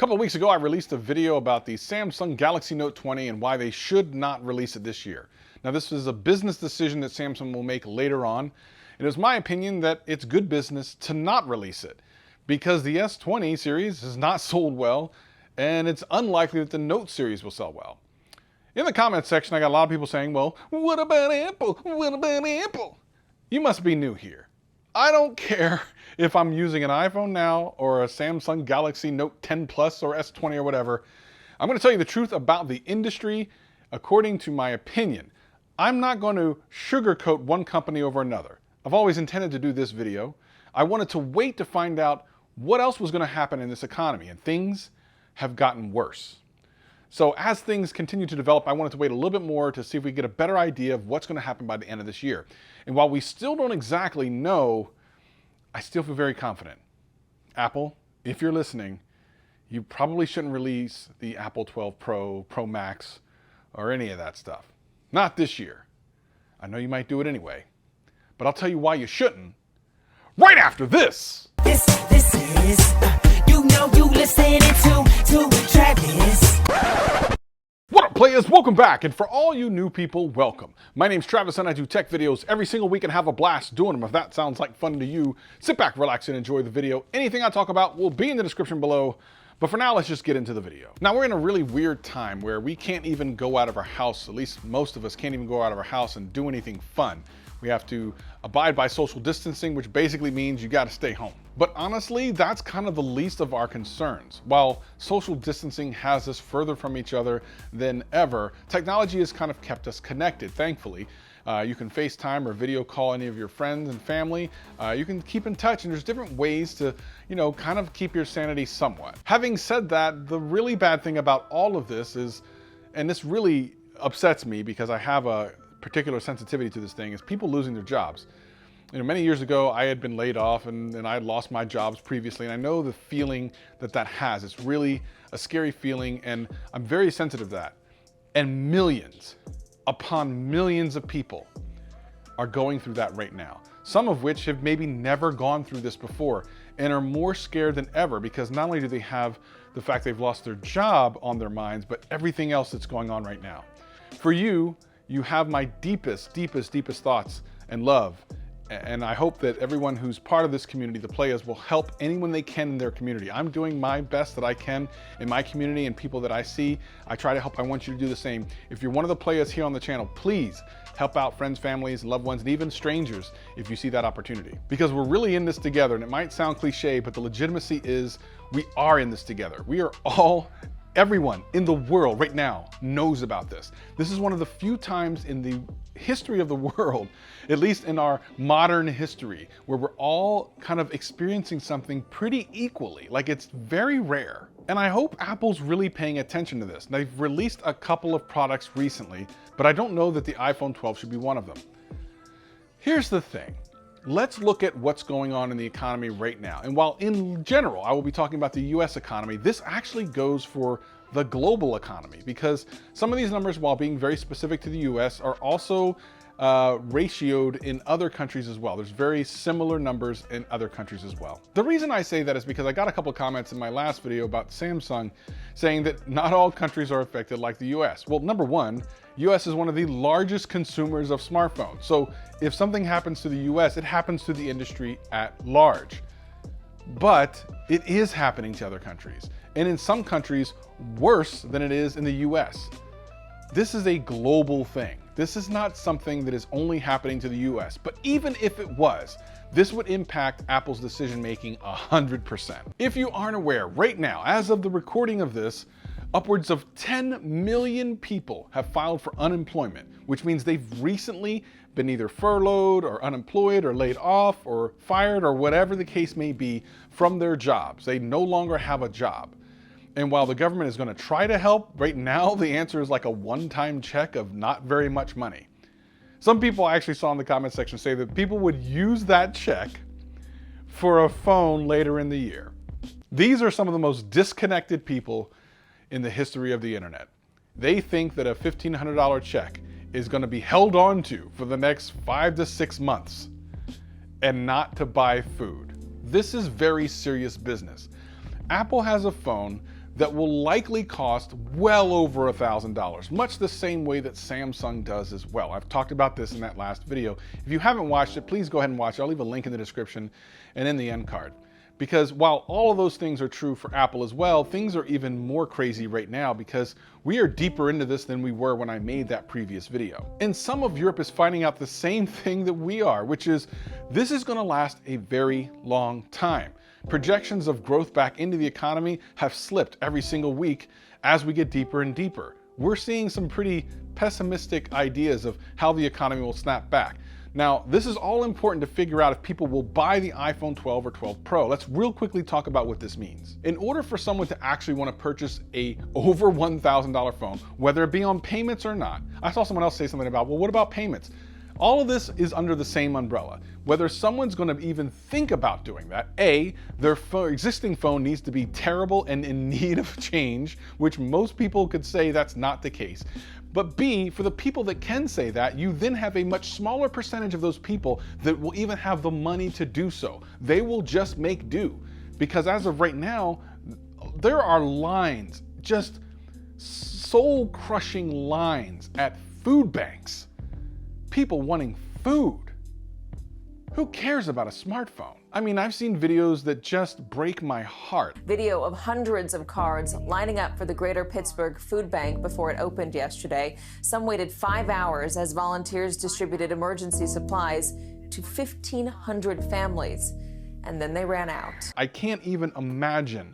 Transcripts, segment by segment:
couple of weeks ago, I released a video about the Samsung Galaxy Note 20 and why they should not release it this year. Now, this is a business decision that Samsung will make later on. It is my opinion that it's good business to not release it because the S20 series has not sold well, and it's unlikely that the Note series will sell well. In the comments section, I got a lot of people saying, well, what about Apple? What about Apple? You must be new here. I don't care if I'm using an iPhone now or a Samsung Galaxy Note 10 Plus or S20 or whatever. I'm going to tell you the truth about the industry according to my opinion. I'm not going to sugarcoat one company over another. I've always intended to do this video. I wanted to wait to find out what else was going to happen in this economy, and things have gotten worse. So as things continue to develop, I wanted to wait a little bit more to see if we get a better idea of what's going to happen by the end of this year. And while we still don't exactly know, I still feel very confident. Apple, if you're listening, you probably shouldn't release the Apple 12 Pro, Pro Max, or any of that stuff. Not this year. I know you might do it anyway, but I'll tell you why you shouldn't right after this. This is, you know you listening to Travis. What up, players? Welcome back. And for all you new people, welcome. My name's Travis and I do tech videos every single week and have a blast doing them. If that sounds like fun to you, sit back, relax, and enjoy the video. Anything I talk about will be in the description below. But for now, let's just get into the video. Now, we're in a really weird time where we can't even go out of our house. At least most of us can't even go out of our house and do anything fun. We have to abide by social distancing, which basically means you got to stay home. But honestly, that's kind of the least of our concerns. While social distancing has us further from each other than ever, technology has kind of kept us connected, thankfully. You can FaceTime or video call any of your friends and family. You can keep in touch, and there's different ways to, kind of keep your sanity somewhat. Having said that, the really bad thing about all of this is, and this really upsets me because I have a particular sensitivity to this thing, is people losing their jobs. Many years ago, I had been laid off and I had lost my jobs previously, and I know the feeling that has. It's really a scary feeling, and I'm very sensitive to that. And millions upon millions of people are going through that right now. Some of which have maybe never gone through this before and are more scared than ever because not only do they have the fact they've lost their job on their minds, but everything else that's going on right now. For you, you have my deepest thoughts and love. And I hope that everyone who's part of this community, the players, will help anyone they can in their community. I'm doing my best that I can in my community and people that I see. I try to help. I want you to do the same. If you're one of the players here on the channel, please help out friends, families, loved ones, and even strangers if you see that opportunity. Because we're really in this together, and it might sound cliche, but the legitimacy is we are in this together. We are all, everyone in the world right now knows about this. This is one of the few times in the history of the world, at least in our modern history, where we're all kind of experiencing something pretty equally. Like, it's very rare. And I hope Apple's really paying attention to this. They've released a couple of products recently, but I don't know that the iPhone 12 should be one of them. Here's the thing. Let's look at what's going on in the economy right now. And while in general, I will be talking about the US economy, this actually goes for the global economy, because some of these numbers, while being very specific to the US, are also ratioed in other countries as well. There's very similar numbers in other countries as well. The reason I say that is because I got a couple comments in my last video about Samsung saying that not all countries are affected like the US. Well, number one, US is one of the largest consumers of smartphones. So if something happens to the US, it happens to the industry at large. But it is happening to other countries, and in some countries worse than it is in the US. This is a global thing. This is not something that is only happening to the US, but even if it was, this would impact Apple's decision-making 100%. If you aren't aware, right now, as of the recording of this, upwards of 10 million people have filed for unemployment, which means they've recently been either furloughed or unemployed or laid off or fired or whatever the case may be from their jobs. They no longer have a job. And while the government is going to try to help, right now the answer is like a one-time check of not very much money. Some people I actually saw in the comment section say that people would use that check for a phone later in the year. These are some of the most disconnected people in the history of the internet. They think that a $1,500 check is going to be held on to for the next 5 to 6 months and not to buy food. This is very serious business. Apple has a phone that will likely cost well over $1,000, much the same way that Samsung does as well. I've talked about this in that last video. If you haven't watched it, please go ahead and watch it. I'll leave a link in the description and in the end card. Because while all of those things are true for Apple as well, things are even more crazy right now because we are deeper into this than we were when I made that previous video. And some of Europe is finding out the same thing that we are, which is this is going to last a very long time. Projections of growth back into the economy have slipped every single week as we get deeper and deeper. We're seeing some pretty pessimistic ideas of how the economy will snap back. Now, this is all important to figure out if people will buy the iPhone 12 or 12 Pro. Let's real quickly talk about what this means. In order for someone to actually want to purchase a over $1,000 phone, whether it be on payments or not, I saw someone else say something about, well, what about payments? All of this is under the same umbrella. Whether someone's going to even think about doing that, A, their existing phone needs to be terrible and in need of change, which most people could say that's not the case. But B, for the people that can say that, you then have a much smaller percentage of those people that will even have the money to do so. They will just make do. Because as of right now, there are lines, just soul-crushing lines at food banks. People wanting food. Who cares about a smartphone? I mean, I've seen videos that just break my heart. Video of hundreds of cards lining up for the Greater Pittsburgh Food Bank before it opened yesterday. Some waited 5 hours as volunteers distributed emergency supplies to 1,500 families, and then they ran out. I can't even imagine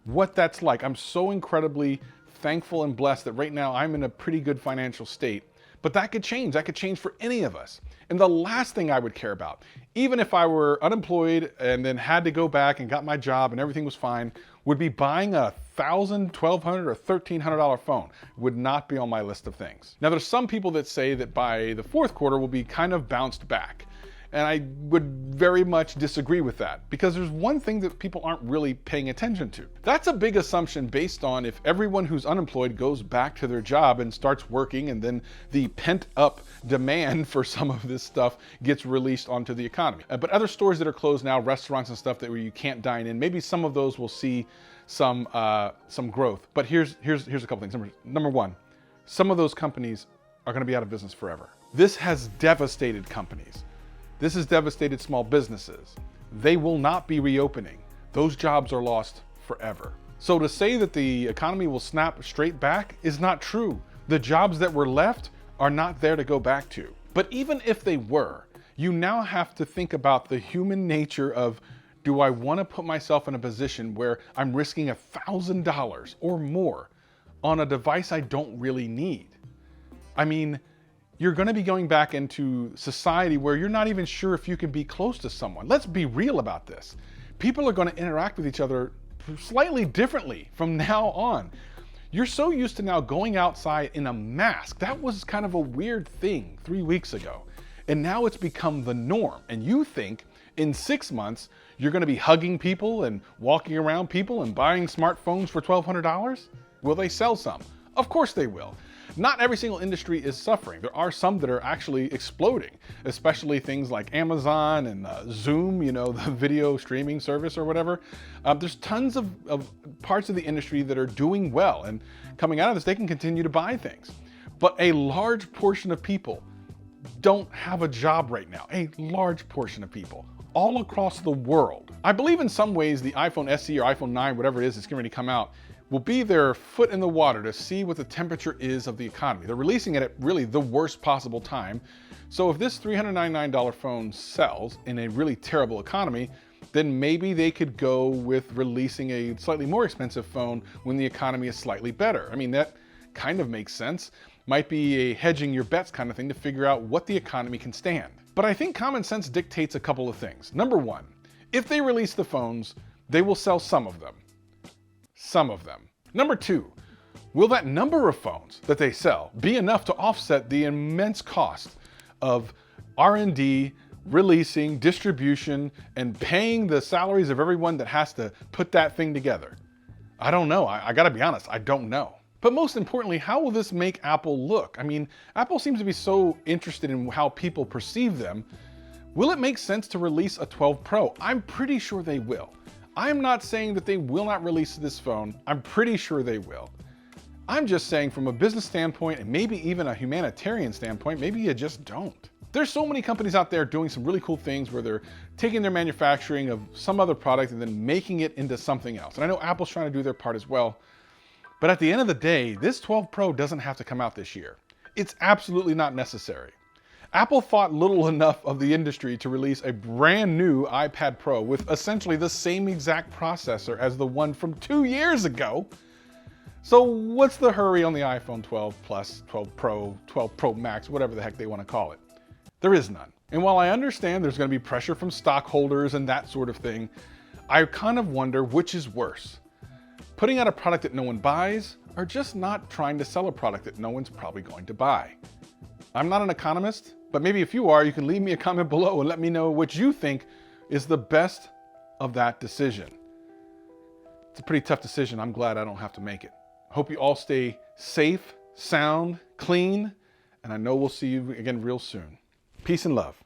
what that's like. I'm so incredibly thankful and blessed that right now I'm in a pretty good financial state. But that could change. That could change for any of us. And the last thing I would care about, even if I were unemployed and then had to go back and got my job and everything was fine, would be buying a $1,000, $1,200, or $1,300 phone. Would not be on my list of things. Now, there's some people that say that by the fourth quarter we'll be kind of bounced back. And I would very much disagree with that because there's one thing that people aren't really paying attention to. That's a big assumption based on if everyone who's unemployed goes back to their job and starts working, and then the pent up demand for some of this stuff gets released onto the economy. But other stores that are closed now, restaurants and stuff that where you can't dine in, maybe some of those will see some growth. But here's a couple things. Number one, some of those companies are going to be out of business forever. This has devastated companies. This has devastated small businesses. They will not be reopening. Those jobs are lost forever. So to say that the economy will snap straight back is not true. The jobs that were left are not there to go back to. But even if they were, you now have to think about the human nature of, do I want to put myself in a position where I'm risking $1,000 or more on a device I don't really need? I mean, you're going to be going back into society where you're not even sure if you can be close to someone. Let's be real about this. People are going to interact with each other slightly differently from now on. You're so used to now going outside in a mask. That was kind of a weird thing 3 weeks ago. And now it's become the norm. And you think in 6 months, you're going to be hugging people and walking around people and buying smartphones for $1,200? Will they sell some? Of course they will. Not every single industry is suffering. There are some that are actually exploding, especially things like Amazon and Zoom, you know, the video streaming service or whatever. There's tons of parts of the industry that are doing well, and coming out of this, they can continue to buy things. But a large portion of people don't have a job right now. A large portion of people all across the world. I believe in some ways the iPhone SE or iPhone 9, whatever it is that's getting ready to come out, will be their foot in the water to see what the temperature is of the economy. They're releasing it at really the worst possible time. So if this $399 phone sells in a really terrible economy, then maybe they could go with releasing a slightly more expensive phone when the economy is slightly better. I mean, that kind of makes sense. Might be a hedging your bets kind of thing to figure out what the economy can stand. But I think common sense dictates a couple of things. Number one, if they release the phones, they will sell some of them. Some of them. Number two, will that number of phones that they sell be enough to offset the immense cost of R&D, releasing, distribution, and paying the salaries of everyone that has to put that thing together? I don't know. I gotta be honest, I don't know. But most importantly, how will this make Apple look? I mean, Apple seems to be so interested in how people perceive them. Will it make sense to release a 12 Pro? I'm pretty sure they will. I'm not saying that they will not release this phone. I'm pretty sure they will. I'm just saying from a business standpoint and maybe even a humanitarian standpoint, maybe you just don't. There's so many companies out there doing some really cool things where they're taking their manufacturing of some other product and then making it into something else. And I know Apple's trying to do their part as well. But at the end of the day, this 12 Pro doesn't have to come out this year. It's absolutely not necessary. Apple thought little enough of the industry to release a brand new iPad Pro with essentially the same exact processor as the one from 2 years ago. So what's the hurry on the iPhone 12 Plus, 12 Pro, 12 Pro Max, whatever the heck they want to call it? There is none. And while I understand there's going to be pressure from stockholders and that sort of thing, I kind of wonder which is worse. Putting out a product that no one buys, or just not trying to sell a product that no one's probably going to buy. I'm not an economist, but maybe if you are, you can leave me a comment below and let me know what you think is the best of that decision. It's a pretty tough decision. I'm glad I don't have to make it. I hope you all stay safe, sound, clean, and I know we'll see you again real soon. Peace and love.